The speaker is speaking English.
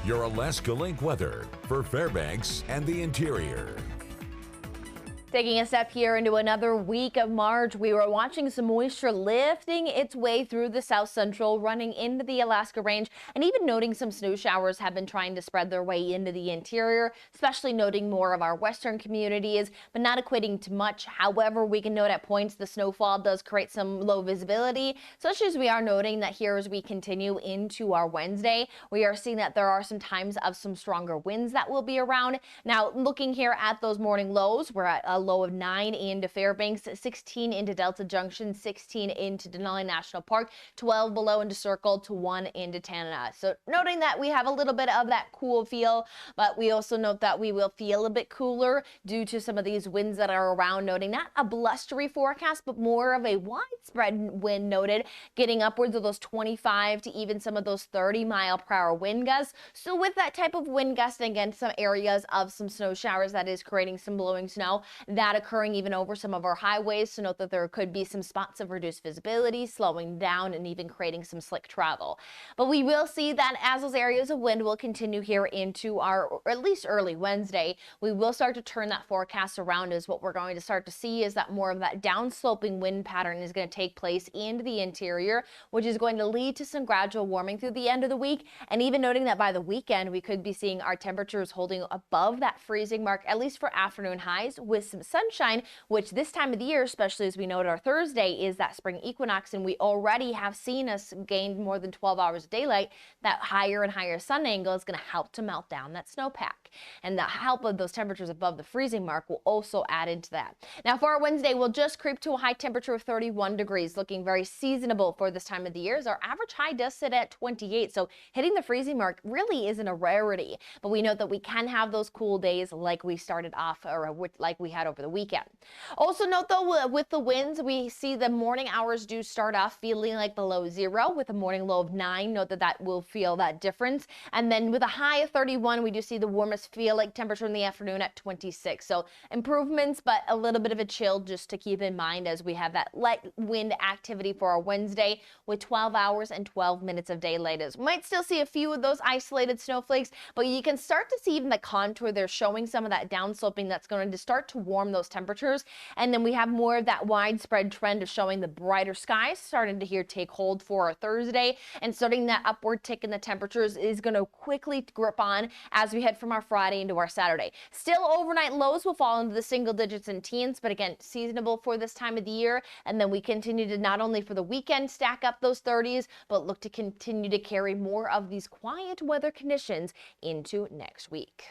your Alaska Link weather for Fairbanks and the interior. Taking a step here into another week of March, we were watching some moisture lifting its way through the south central, running into the Alaska range, and even noting some snow showers have been trying to spread their way into the interior, especially noting more of our western communities, but not equating to much. However, we can note at points the snowfall does create some low visibility, such as we are noting that here as we continue into our Wednesday, we are seeing that there are some times of some stronger winds that will be around. Now, looking here at those morning lows, we're at a low of 9 into Fairbanks, 16 into Delta Junction, 16 into Denali National Park, 12 below into Circle, to 1 into Tanana. So noting that we have a little bit of that cool feel, but we also note that we will feel a bit cooler due to some of these winds that are around, noting not a blustery forecast, but more of a widespread wind noted, getting upwards of those 25 to even some of those 30-mile-per-hour wind gusts. So with that type of wind gust, again, some areas of some snow showers that is creating some blowing snow, that occurring even over some of our highways. So note that there could be some spots of reduced visibility, slowing down and even creating some slick travel. But we will see that as those areas of wind will continue here into our, or at least early Wednesday, we will start to turn that forecast around. As what we're going to start to see is that more of that downsloping wind pattern is going to take place into the interior, which is going to lead to some gradual warming through the end of the week. And even noting that by the weekend, we could be seeing our temperatures holding above that freezing mark, at least for afternoon highs, with some sunshine, which this time of the year, especially as we noted our Thursday, is that spring equinox, and we already have seen us gain more than 12 hours of daylight. That higher and higher sun angle is going to help to melt down that snowpack, and the help of those temperatures above the freezing mark will also add into that. Now for our Wednesday, we'll just creep to a high temperature of 31 degrees, looking very seasonable for this time of the year, as our average high does sit at 28, so hitting the freezing mark really isn't a rarity. But we note that we can have those cool days like we started off, or like we had over the weekend. Also note though, with the winds, we see the morning hours do start off feeling like below zero with a morning low of 9. Note that that will feel that difference. And then with a high of 31, we do see the warmest feel like temperature in the afternoon at 26. So improvements, but a little bit of a chill just to keep in mind as we have that light wind activity for our Wednesday with 12 hours and 12 minutes of daylight. As we might still see a few of those isolated snowflakes, but you can start to see even the contour there showing some of that downsloping that's going to start to warm those temperatures. And then we have more of that widespread trend of showing the brighter skies starting to here take hold for our Thursday, and starting that upward tick in the temperatures is going to quickly grip on as we head from our Friday into our Saturday. Still, overnight lows will fall into the single digits and teens, but again, seasonable for this time of the year. And then we continue to not only for the weekend stack up those 30s, but look to continue to carry more of these quiet weather conditions into next week.